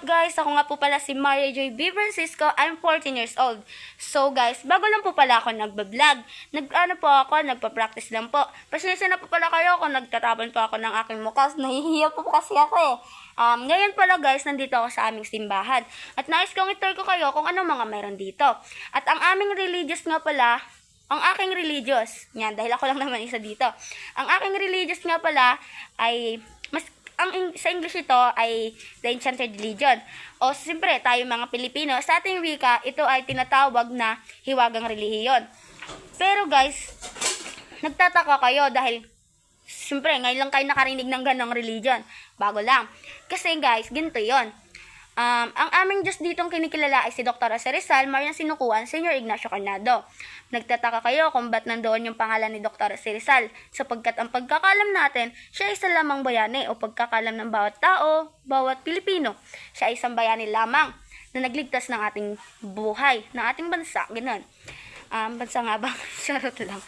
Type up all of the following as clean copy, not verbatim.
guys? Ako nga po pala si Maria Joy B. Francisco. I'm 14 years old. So guys, bago lang po pala ako nagbablog. Nagpa-practice lang po. Pasensya na po pala kayo kung nagtatapan po ako ng aking mukas. Nahihiya po kasi ako eh. Ngayon pala guys, nandito ako sa aming simbahan. At nais kong i-tour ko kayo kung ano mga meron dito. At ang aming religious nga pala, ang aking religious, yan, dahil ako lang naman isa dito. Ang aking religious nga pala ay sa English ito ay The Enchanted Religion. O siyempre, tayo mga Pilipino, sa ating wika, ito ay tinatawag na hiwagang relihiyon. Pero guys, nagtataka kayo dahil siyempre, ngayon lang kayo nakarinig ng ganong religion. Bago lang. Kasi guys, ganito yon. Ang aming Diyos ditong kinikilala ay si Dr. Jose Rizal, Marian Sinukuan, Senior Ignacio Carnado. Nagtataka kayo kung ba't nandoon yung pangalan ni Dr. Jose Rizal, sapagkat ang pagkakalam natin, siya ay isa lamang bayani o pagkakalam ng bawat tao, bawat Pilipino. Siya ay isang bayani lamang na nagligtas ng ating buhay, ng ating bansa, gano'n. Bansa nga ba? Charot lang.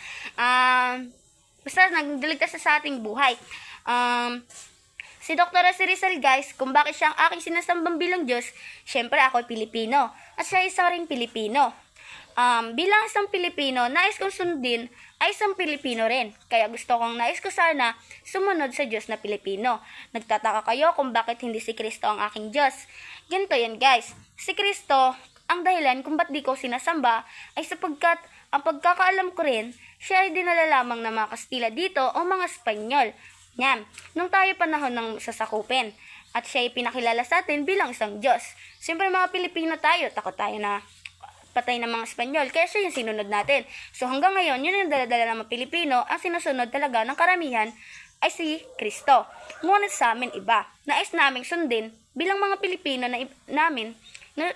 Basta nagligtas sa ating buhay. Si Dr. Jose Rizal guys, kung bakit siya ang aking sinasambang bilang Diyos, syempre ako ay Pilipino. At siya ay isa ring Pilipino. Bilang isang Pilipino, nais kong sundin ay isang Pilipino rin. Kaya nais ko sana sumunod sa Diyos na Pilipino. Nagtataka kayo kung bakit hindi si Kristo ang aking Diyos. Ganito yan guys. Si Kristo, ang dahilan kung ba't di ko sinasamba ay sapagkat ang pagkakaalam ko rin, siya ay dinala lamang ng mga Kastila dito o mga Espanyol. Yan, nung tayo panahon ng sasakupin. At siya ay pinakilala sa atin bilang isang Diyos. Siyempre mga Pilipino tayo, takot tayo na patay ng mga Espanyol, kaya siya yung sinunod natin. So hanggang ngayon, yun yung daladala ng mga Pilipino, ang sinusunod talaga ng karamihan ay si Kristo. Ngunit sa amin iba, nais naming sundin bilang mga Pilipino na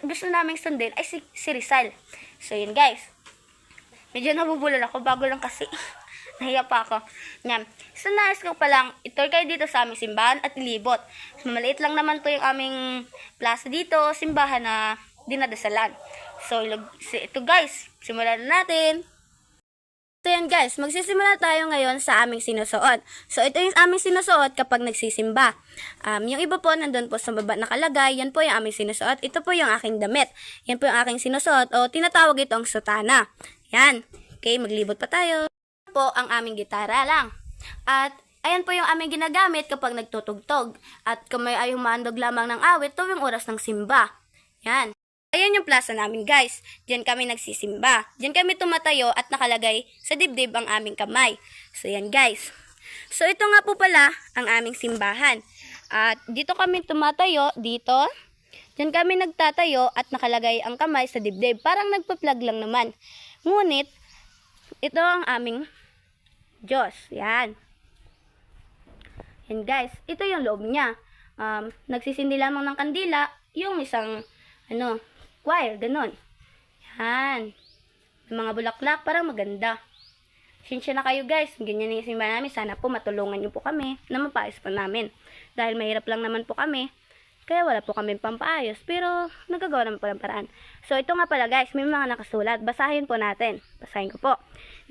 gusto naming sundin ay si Rizal. So yun guys, medyo nabubulol ako, bago lang kasi. Nahiya pa ako. Yan. So, nais ko palang itour kayo dito sa aming simbahan at ilibot. So, maliit lang naman po yung aming plaza dito, simbahan na dinadasalan. So, ito guys, simulan na natin. So, yan guys, magsisimula tayo ngayon sa aming sinusuot. So, ito yung aming sinusuot kapag nagsisimba. Yung iba po, nandun po sa baba nakalagay, yan po yung aming sinusuot. Ito po yung aking damit. Yan po yung aking sinusuot o tinatawag itong sutana. Yan. Okay, maglibot pa tayo. Po ang aming gitara lang. At ayan po yung aming ginagamit kapag nagtutugtog. At kung may ay humandog lamang ng awit tuwing oras ng simba. Yan. Ayan yung plaza namin guys. Diyan kami nagsisimba. Diyan kami tumatayo at nakalagay sa dibdib ang aming kamay. So yan guys. So ito nga po pala ang aming simbahan. At dito kami tumatayo, dito. Diyan kami nagtatayo at nakalagay ang kamay sa dibdib. Parang nagpa-plug lang naman. Ngunit, ito ang aming Diyos. Yan. Yan guys. Ito yung loob niya. Nagsisindi lamang ng kandila. Yung isang, choir. Ganon. Yan. May mga bulaklak. Parang maganda. Sinsya na kayo guys. Ganyan yung simbahan namin. Sana po matulungan niyo po kami na mapaayos pa namin. Dahil mahirap lang naman po kami. Kaya wala po kami pampaayos. Pero nagagawa naman po ng paraan. So ito nga pala guys. May mga nakasulat. Basahin po natin. Basahin ko po.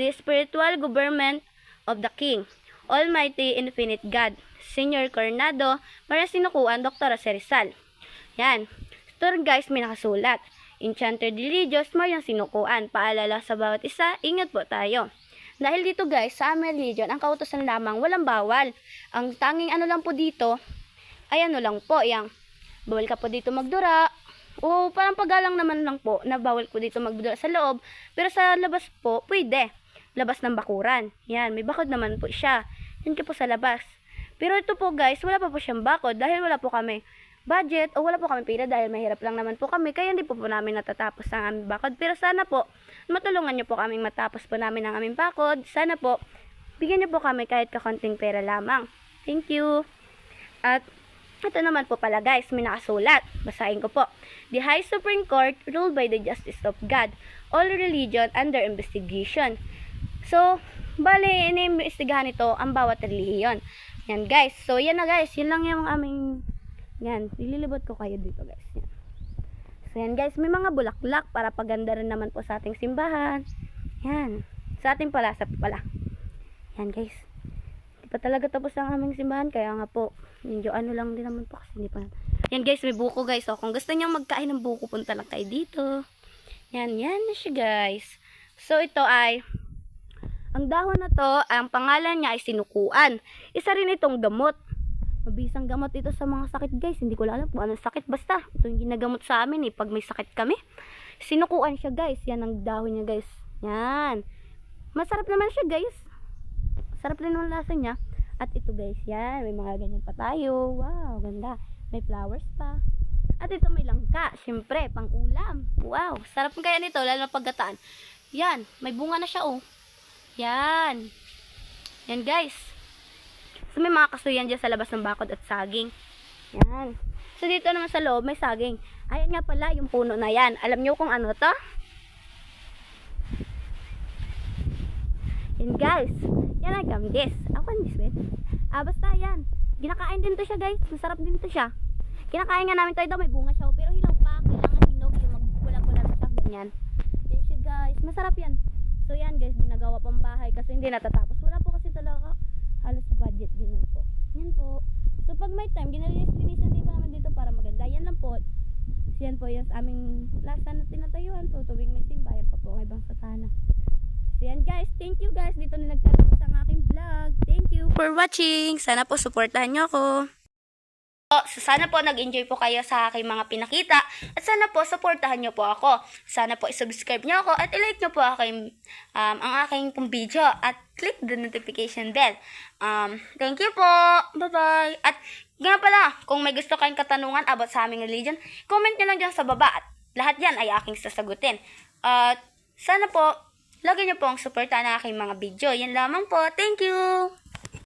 The spiritual government of the King, Almighty Infinite God, Senior Carnado, Marian Sinukuan, Dr. Jose Rizal. Yan. Ito guys, may nakasulat. Enchanted Religious, Marian Sinukuan. Paalala sa bawat isa, ingat po tayo. Dahil dito guys, sa aming religion, ang kautosan lamang, walang bawal. Ang tanging lang po dito, ay lang po, yang bawal ka po dito magdura. O parang pagalang naman lang po, na bawal po dito magdura sa loob. Pero sa labas po, pwede. Labas ng bakuran. Yan, may bakod naman po siya. Yan po sa labas. Pero ito po guys, wala pa po siyang bakod dahil wala po kami budget o wala po kami pera dahil mahirap lang naman po kami. Kaya hindi po namin natatapos ang aming bakod. Pero sana po, matulungan niyo po kaming matapos po namin ang aming bakod. Sana po, bigyan niyo po kami kahit kakonting pera lamang. Thank you. At ito naman po pala guys, may nakasulat. Basahin ko po. The High Supreme Court ruled by the justice of God. All religion under investigation. So, bale, iniimbestigahan ito ang bawat relihiyon. Yan guys. So, yan na guys. Yun lang yung aming, yan. Ililibot ko kayo dito guys. Yan. So, yan guys. May mga bulaklak para paganda rin naman po sa ating simbahan. Yan. Sa ating palasa pala. Yan guys. Hindi pa talaga tapos ang aming simbahan. Kaya nga po, medyo lang din naman po kasi hindi pa Yan guys, may buko guys. So, kung gusto niyo magkain ng buko, punta lang kayo dito. Yan na siya guys. So, ito ay, ang dahon na to, ang pangalan niya ay sinukuan. Isa rin itong gamot. Mabisang gamot ito sa mga sakit guys. Hindi ko alam kung anong sakit. Basta, ito yung ginagamot sa amin pag may sakit kami. Sinukuan siya guys. Yan ang dahon niya guys. Yan. Masarap naman siya guys. Sarap rin ang lasa niya. At ito guys, yan. May mga ganyan pa tayo. Wow, ganda. May flowers pa. At ito may langka. Siyempre, pang ulam. Wow, sarap kaya nito. Lalo na paggataan. Yan, may bunga na siya oh. Yan. Yan guys. So may mga kasuyan dyan sa labas ng bakod at saging. Yan. So dito naman sa loob may saging. Ayan nga pala yung puno na yan. Alam nyo kung ano to? Yan guys. Yan ay gamdis. Ako miswet. Basta yan. Ginakain din to siya guys. Masarap din to siya. Kinakain nga namin tayo daw. May bunga siya. Pero hilaw pa. Kailangan hinog. Yung magpula-pula na siya. Ganyan. Yan siya guys. Masarap yan. So yan guys, ginagawa pang bahay kasi hindi natatapos. Wala po kasi talaga halos budget din po. Yan po. So pag may time, ginalinis-linisan din po naman dito para maganda. Yan lang po. So yan po yung aming lasa na tinatayuan po. Tuwing may simbayan pa po ang ibang satana. So yan guys, thank you guys. Dito na nagtatapos ang aking vlog. Thank you for watching. Sana po supportahan nyo ako. So, sana po nag-enjoy po kayo sa aking mga pinakita at sana po supportahan nyo po ako. Sana po isubscribe nyo ako at ilike nyo po ang aking pong video at click the notification bell. Thank you po. Bye-bye. At nga pala, kung may gusto kayong katanungan about sa aming religion, comment nyo lang dyan sa baba at lahat yan ay aking sasagutin. At sana po, lagi nyo po ang supportahan ng aking mga video. Yan lamang po. Thank you.